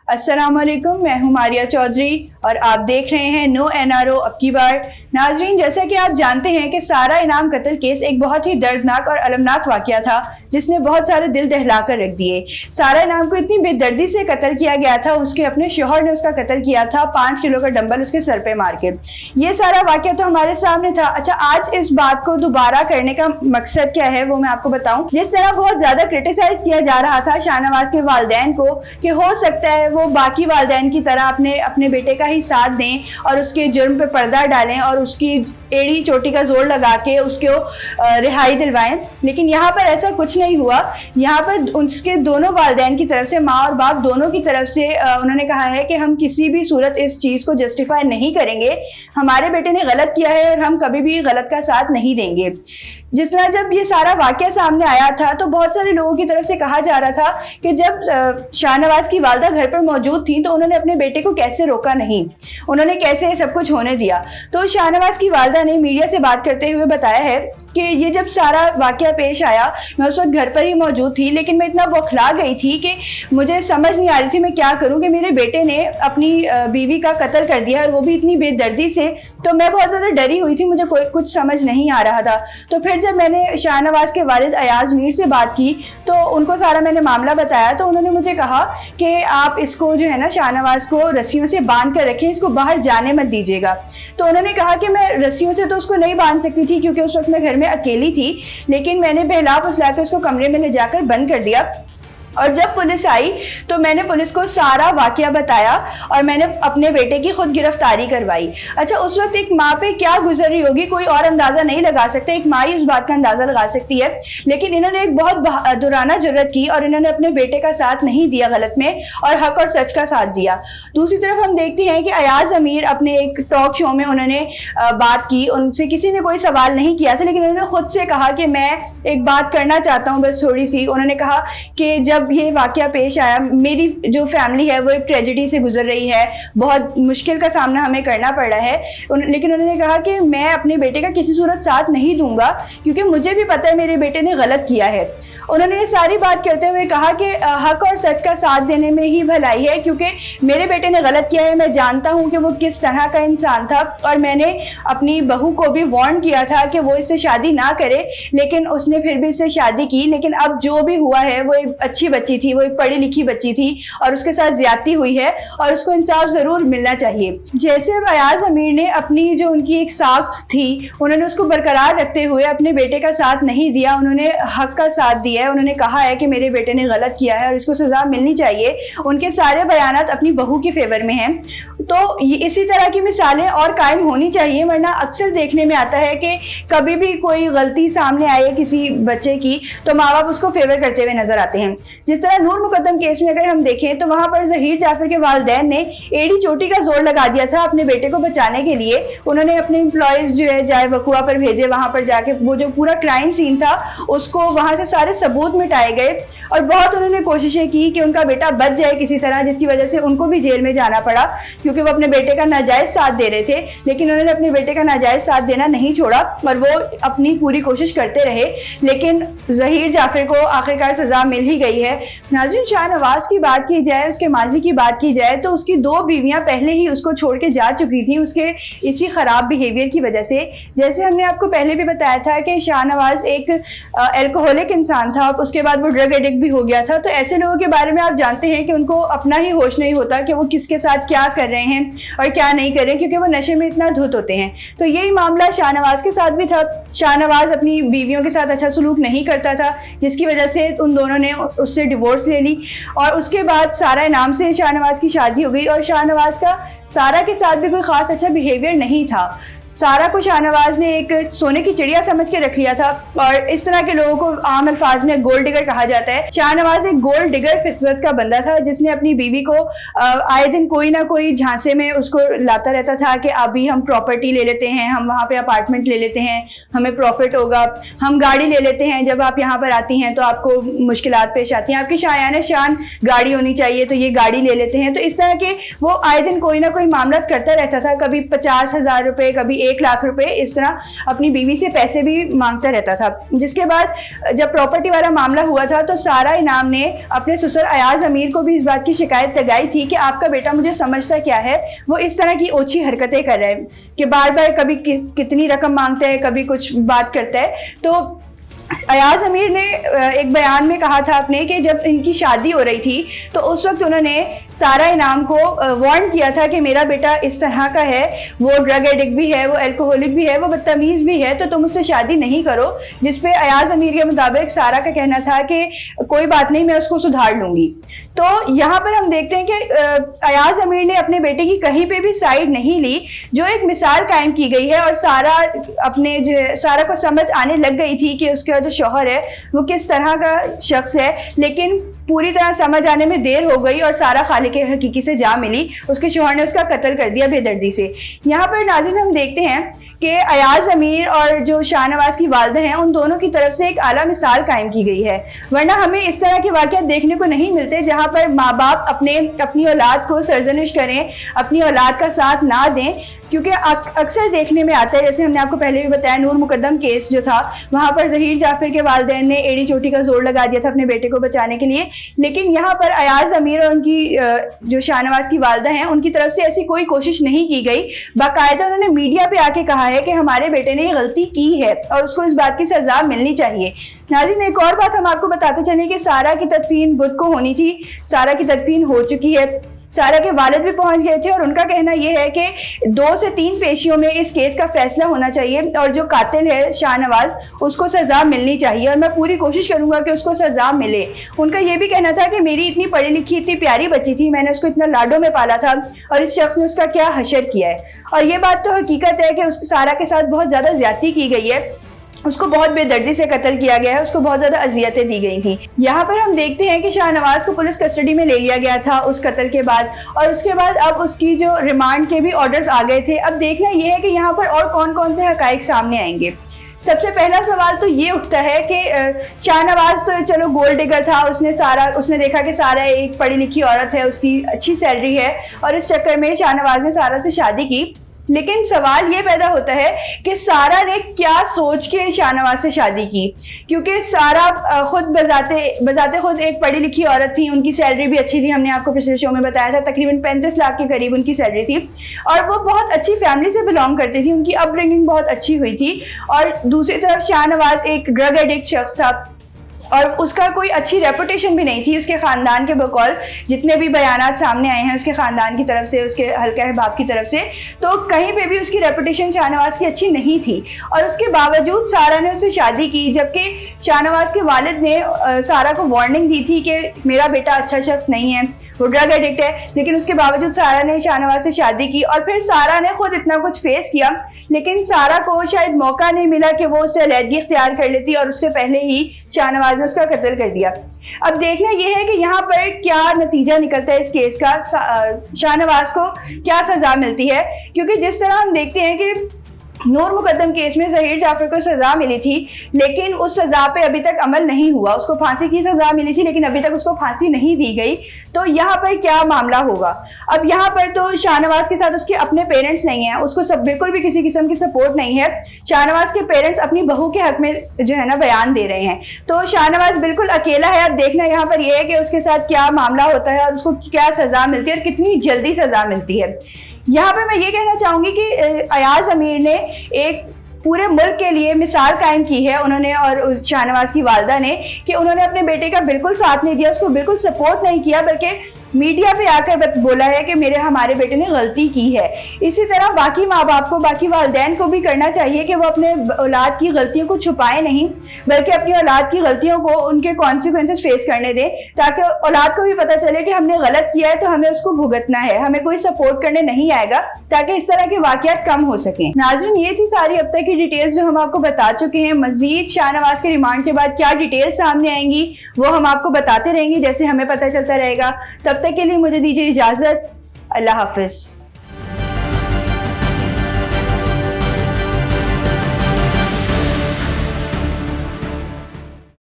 अस्सलामुअलैकुम, मैं हूं मारिया चौधरी और आप देख रहे हैं नो एनआरओ अब की बार। नाजरीन, जैसा कि आप जानते हैं कि सारा इनाम कत्ल केस एक बहुत ही दर्दनाक और अलमनाक वाकया था जिसने बहुत सारे दिल दहला कर रख दिए। सारा इनाम को इतनी बेदर्दी से कत्ल किया गया था, उसके अपने शोहर ने उसका कत्ल किया था 5 किलो का डंबल उसके सर पे मार के। ये सारा वाकया तो हमारे सामने था। अच्छा, आज इस बात को दोबारा करने का मकसद क्या है वो मैं आपको बताऊं। जिस तरह बहुत ज्यादा क्रिटिसाइज किया जा रहा था शाहनवाज के वालिदैन को कि हो सकता है वो बाकी वालिदैन की तरह अपने बेटे का ही साथ दें और उसके जुर्म पे पर्दा डालें और उसकी एड़ी चोटी का जोर लगा के उसको रिहाई दिलवाएं, लेकिन यहाँ पर ऐसा कुछ नहीं हुआ। यहाँ पर उसके दोनों वालिदैन की तरफ से, माँ और बाप दोनों की तरफ से उन्होंने कहा है कि हम किसी भी सूरत इस चीज़ को जस्टिफाई नहीं करेंगे। हमारे बेटे ने गलत किया है और हम कभी भी गलत का साथ नहीं देंगे। जिस तरह जब ये सारा वाकया सामने आया था तो बहुत सारे लोगों की तरफ से कहा जा रहा था कि जब शाहनवाज की वालदा घर पर मौजूद थी तो उन्होंने अपने बेटे को कैसे रोका नहीं, उन्होंने कैसे सब कुछ होने दिया। तो शाहनवाज की वालदा ने मीडिया से बात करते हुए बताया है कि ये जब सारा वाकया पेश आया मैं उस वक्त घर पर ही मौजूद थी, लेकिन मैं इतना बौखला गई थी कि मुझे समझ नहीं आ रही थी मैं क्या करूं कि मेरे बेटे ने अपनी बीवी का कत्ल कर दिया और वो भी इतनी बेदर्दी से। तो मैं बहुत ज़्यादा डरी हुई थी, मुझे कोई कुछ समझ नहीं आ रहा था। तो फिर जब मैंने शाहनवाज के वालिद अयाज मीर से बात की तो उनको सारा मैंने मामला बताया तो उन्होंने मुझे कहा कि आप इसको जो है ना शाहनवाज को रस्सियों से बांध कर रखें, इसको बाहर जाने मत दीजिएगा। तो उन्होंने कहा कि मैं रस्सियों से तो उसको नहीं बांध सकती थी क्योंकि उस वक्त मैं घर में अकेली थी, लेकिन मैंने बहला फुसला के उसको कमरे में ले जाकर बंद कर दिया। और जब पुलिस आई तो मैंने पुलिस को सारा वाकया बताया और मैंने अपने बेटे की खुद गिरफ्तारी करवाई। अच्छा, उस वक्त एक माँ पे क्या गुजर रही होगी कोई और अंदाजा नहीं लगा सकता, एक माँ ही उस बात का अंदाजा लगा सकती है। लेकिन इन्होंने एक बहुत बहादुराना जुर्रत की और इन्होंने अपने बेटे का साथ नहीं दिया गलत में और हक और सच का साथ दिया। दूसरी तरफ हम देखते हैं कि अयाज अमीर अपने एक टॉक शो में उन्होंने बात की, उनसे किसी ने कोई सवाल नहीं किया था, लेकिन उन्होंने खुद से कहा कि मैं एक बात करना चाहता हूँ बस थोड़ी सी। उन्होंने कहा कि जब ये वाकया पेश आया, मेरी जो फैमिली है वो एक ट्रेजेडी से गुजर रही है, बहुत मुश्किल का सामना हमें करना पड़ रहा है, लेकिन उन्होंने कहा कि मैं अपने बेटे का किसी सूरत साथ नहीं दूंगा क्योंकि मुझे भी पता है मेरे बेटे ने गलत किया है। उन्होंने ये सारी बात करते हुए कहा कि हक और सच का साथ देने में ही भलाई है क्योंकि मेरे बेटे ने गलत किया है, मैं जानता हूँ कि वो किस तरह का इंसान था और मैंने अपनी बहू को भी वार्न किया था कि वो इससे शादी ना करे, लेकिन उसने फिर भी इससे शादी की। लेकिन अब जो भी हुआ है वो एक अच्छी बच्ची थी, वो एक पढ़ी लिखी बच्ची थी और उसके साथ ज्यादती हुई है और उसको इंसाफ जरूर मिलना चाहिए। जैसे अयाज अमीर ने अपनी जो उनकी एक साख थी उन्होंने उसको बरकरार रखते हुए अपने बेटे का साथ नहीं दिया, उन्होंने हक का साथ दिया। उन्होंने कहा है कि मेरे बेटे ने गलत किया है और इसको सजा मिलनी चाहिए। उनके सारे बयानात अपनी बहू के फेवर में हैं। तो इसी तरह की मिसालें और कायम होनी चाहिए, वरना अक्सर देखने में आता है कि कभी भी कोई गलती सामने आए किसी बच्चे की तो माँ बाप उसको फेवर करते हुए नजर आते हैं। जिस तरह नूर मुकद्दम केस में अगर हम देखें तो वहां पर जहीर जाफर के वालिदैन ने एड़ी चोटी का जोर लगा दिया था अपने बेटे को बचाने के लिए। उन्होंने अपने एम्प्लॉयज जो है जाए वकुआ पर भेजे, वहां पर जाके वो जो पूरा क्राइम सीन था उसको वहां से सारे सबूत मिटाए गए और बहुत उन्होंने कोशिशें की कि उनका बेटा बच जाए किसी तरह, जिसकी वजह से उनको भी जेल में जाना पड़ा क्योंकि वो अपने बेटे का नाजायज साथ दे रहे थे। लेकिन उन्होंने अपने बेटे का नाजायज साथ देना नहीं छोड़ा और वो अपनी पूरी कोशिश करते रहे, लेकिन जहीर जाफर को आखिरकार सजा मिल ही गई है। नाज़रीन, शाहनवाज की बात की जाए, उसके माजी की बात की जाए तो उसकी 2 बीवियां पहले ही उसको छोड़ के जा चुकी थी उसके इसी खराब बिहेवियर की वजह से। जैसे हमने आपको पहले भी बताया था कि शाहनवाज एक एल्कोहलिक इंसान था, उसके बाद वो ड्रग एडिक्ट भी हो गया था। तो ऐसे लोगों के बारे में आप जानते हैं कि उनको अपना ही होश नहीं होता कि वो किसके साथ क्या कर रहे हैं और क्या नहीं कर रहे हैं क्योंकि वो नशे में इतना धुत होते हैं। तो यही मामला शाहनवाज के साथ भी था। शाहनवाज अपनी बीवियों के साथ अच्छा सलूक नहीं करता था जिसकी वजह से उन दोनों ने उससे डिवोर्स ले ली और उसके बाद सारा इनाम से शाहनवाज की शादी हो गई और शाहनवाज का सारा के साथ भी कोई खास अच्छा बिहेवियर नहीं था। सारा को शाहनवाज ने एक सोने की चिड़िया समझ के रख लिया था और इस तरह के लोगों को आम अल्फाज में गोल्ड डिगर कहा जाता है। शाहनवाज एक गोल्ड डिगर फितरत का बंदा था जिसने अपनी बीवी को आए दिन कोई ना कोई झांसे में उसको लाता रहता था कि अभी हम प्रॉपर्टी ले लेते हैं, हम वहाँ पे अपार्टमेंट ले लेते हैं, हमें प्रॉफिट होगा, हम गाड़ी ले लेते हैं, जब आप यहाँ पर आती हैं तो आपको मुश्किलात पेश आती हैं, आपकी शायान शान गाड़ी होनी चाहिए तो ये गाड़ी ले लेते हैं। तो इस तरह के वो आए दिन कोई ना कोई मामला करता रहता था, कभी 50,000 रुपये, कभी 1 लाख रुपए इस तरह अपनी बीवी से पैसे भी मांगता रहता था। जिसके बाद जब प्रॉपर्टी वाला मामला हुआ था तो सारा इनाम ने अपने ससुर अयाज अमीर को भी इस बात की शिकायत लगाई थी कि आपका बेटा मुझे समझता क्या है, वो इस तरह की ओछी हरकतें कर रहा है कि बार बार कभी कितनी रकम मांगता है, कभी कुछ बात करता है। तो अयाज अमीर ने एक बयान में कहा था अपने कि जब इनकी शादी हो रही थी तो उस वक्त उन्होंने सारा इनाम को वार्न किया था कि मेरा बेटा इस तरह का है, वो ड्रग एडिक्ट भी है, वो अल्कोहलिक भी है, वो बदतमीज़ भी है, तो तुम उससे शादी नहीं करो। जिस पे अयाज अमीर के मुताबिक सारा का कहना था कि कोई बात नहीं, मैं उसको सुधार लूँगी। तो यहाँ पर हम देखते हैं कि अयाज अमीर ने अपने बेटे की कहीं पे भी साइड नहीं ली, जो एक मिसाल कायम की गई है। और सारा को समझ आने लग गई थी कि उसका जो शौहर है वो किस तरह का शख्स है, लेकिन पूरी तरह समझ आने में देर हो गई और सारा खालिक हकीकी से जा मिली। उसके शौहर ने उसका कत्ल कर दिया बेदर्दी से। यहाँ पर नाज़रीन हम देखते हैं कि अयाज अमीर और जो शाहनवाज की वालदा हैं, उन दोनों की तरफ से एक आला मिसाल कायम की गई है। वरना हमें इस तरह के वाक़यात देखने को नहीं मिलते जहाँ पर माँ बाप अपनी औलाद को सरजनिश करें, अपनी औलाद का साथ ना दें। क्योंकि अक्सर देखने में आता है, जैसे हमने आपको पहले भी बताया, नूर मुकद्दम केस जो था वहाँ पर ज़हीर जाफिर के वालिदैन ने एड़ी चोटी का जोर लगा दिया था अपने बेटे को बचाने के लिए। लेकिन यहाँ पर अयाज अमीर और उनकी जो शाहनवाज की वालदा हैं, उनकी तरफ से ऐसी कोई कोशिश नहीं की गई। बाकायदा उन्होंने मीडिया पे आके कहा है कि हमारे बेटे ने ये गलती की है और उसको इस बात की सजा मिलनी चाहिए। नाज़रीन, एक और बात हम आपको बताते चलें कि सारा की तदफीन बुध को होनी थी। सारा की तदफीन हो चुकी है। सारा के वालिद भी पहुंच गए थे और उनका कहना यह है कि 2 से 3 पेशियों में इस केस का फैसला होना चाहिए और जो कातिल है शाहनवाज, उसको सज़ा मिलनी चाहिए और मैं पूरी कोशिश करूंगा कि उसको सज़ा मिले। उनका यह भी कहना था कि मेरी इतनी पढ़ी लिखी, इतनी प्यारी बच्ची थी, मैंने उसको इतना लाडों में पाला था और इस शख्स ने उसका क्या हशर किया है। और ये बात तो हकीकत है कि उसकी सारा के साथ बहुत ज़्यादा ज्यादती की गई है, उसको बहुत बेदर्दी से कत्ल किया गया है, उसको बहुत ज्यादा अजियतें दी गई थी। यहाँ पर हम देखते हैं कि शाहनवाज को पुलिस कस्टडी में ले लिया गया था उस कत्ल के बाद, और उसके बाद अब उसकी जो रिमांड के भी ऑर्डर्स आ गए थे। अब देखना यह है कि यहाँ पर और कौन कौन से हकाइक सामने आएंगे। सबसे पहला सवाल तो ये उठता है कि शाहनवाज तो चलो गोल्ड डिगर था, उसने देखा कि सारा एक पढ़ी लिखी औरत है, उसकी अच्छी सैलरी है और इस चक्कर में शाहनवाज ने सारा से शादी की। लेकिन सवाल ये पैदा होता है कि सारा ने क्या सोच के शाहनवाज से शादी की, क्योंकि सारा खुद बजाते खुद एक पढ़ी लिखी औरत थी, उनकी सैलरी भी अच्छी थी, हमने आपको पिछले शो में बताया था, तकरीबन 35 लाख के करीब उनकी सैलरी थी और वो बहुत अच्छी फैमिली से बिलोंग करती थी, उनकी अपब्रिंगिंग बहुत अच्छी हुई थी। और दूसरी तरफ शाहनवाज एक ड्रग एडिक्ट शख्स था और उसका कोई अच्छी रेपुटेशन भी नहीं थी उसके ख़ानदान के बकौल। जितने भी बयानात सामने आए हैं उसके ख़ानदान की तरफ से, उसके हल्का अहबाब की तरफ से, तो कहीं पे भी उसकी रेपुटेशन शाहनवाज की अच्छी नहीं थी। और उसके बावजूद सारा ने उससे शादी की, जबकि शाहनवाज के वालिद ने सारा को वार्निंग दी थी कि मेरा बेटा अच्छा शख्स नहीं है, वो ड्रग एडिक्ट है। लेकिन उसके बावजूद सारा ने शाहनवाज से शादी की और फिर सारा ने खुद इतना कुछ फेस किया, लेकिन सारा को शायद मौका नहीं मिला कि वो उससे अलहदगी इख्तियार कर लेती और उससे पहले ही शाहनवाज ने उसका कत्ल कर दिया। अब देखना यह है कि यहाँ पर क्या नतीजा निकलता है इस केस का, शाहनवाज को क्या सजा मिलती है। क्योंकि जिस तरह हम देखते हैं कि नूर मुकद्दम केस में ज़हीर जाफर को सज़ा मिली थी, लेकिन उस सज़ा पे अभी तक अमल नहीं हुआ। उसको फांसी की सज़ा मिली थी लेकिन अभी तक उसको फांसी नहीं दी गई। तो यहाँ पर क्या मामला होगा? अब यहाँ पर तो शाहनवाज के साथ उसके अपने पेरेंट्स नहीं हैं, उसको बिल्कुल भी किसी किस्म की सपोर्ट नहीं है। शाहनवाज के पेरेंट्स अपनी बहू के हक में जो है ना बयान दे रहे हैं, तो शाहनवाज बिल्कुल अकेला है। अब देखना यहाँ पर यह है कि उसके साथ क्या मामला होता है और उसको क्या सज़ा मिलती है और कितनी जल्दी सज़ा मिलती है। यहाँ पर मैं ये कहना चाहूँगी कि अयाज अमीर ने एक पूरे मुल्क के लिए मिसाल कायम की है उन्होंने और शाहनवाज की वालदा ने, कि उन्होंने अपने बेटे का बिल्कुल साथ नहीं दिया, उसको बिल्कुल सपोर्ट नहीं किया, बल्कि मीडिया पे आकर बोला है कि हमारे बेटे ने गलती की है। इसी तरह बाकी माँ बाप को, बाकी वालिदैन को भी करना चाहिए कि वो अपने औलाद की गलतियों को छुपाए नहीं, बल्कि अपनी औलाद की गलतियों को उनके कॉन्सिक्वेंसेस फेस करने दें, ताकि औलाद को भी पता चले कि हमने गलत किया है तो हमें उसको भुगतना है, हमें कोई सपोर्ट करने नहीं आएगा, ताकि इस तरह के वाकयात कम हो सकें। नाज़रीन, ये थी सारी अब तक की डिटेल्स जो हम आपको बता चुके हैं। मजीद शाहनवाज के रिमांड के बाद क्या डिटेल्स सामने आएंगी वो हम आपको बताते रहेंगे जैसे हमें पता चलता रहेगा। तब तक के लिए मुझे दीजिए इजाजत। अल्लाह हाफिज।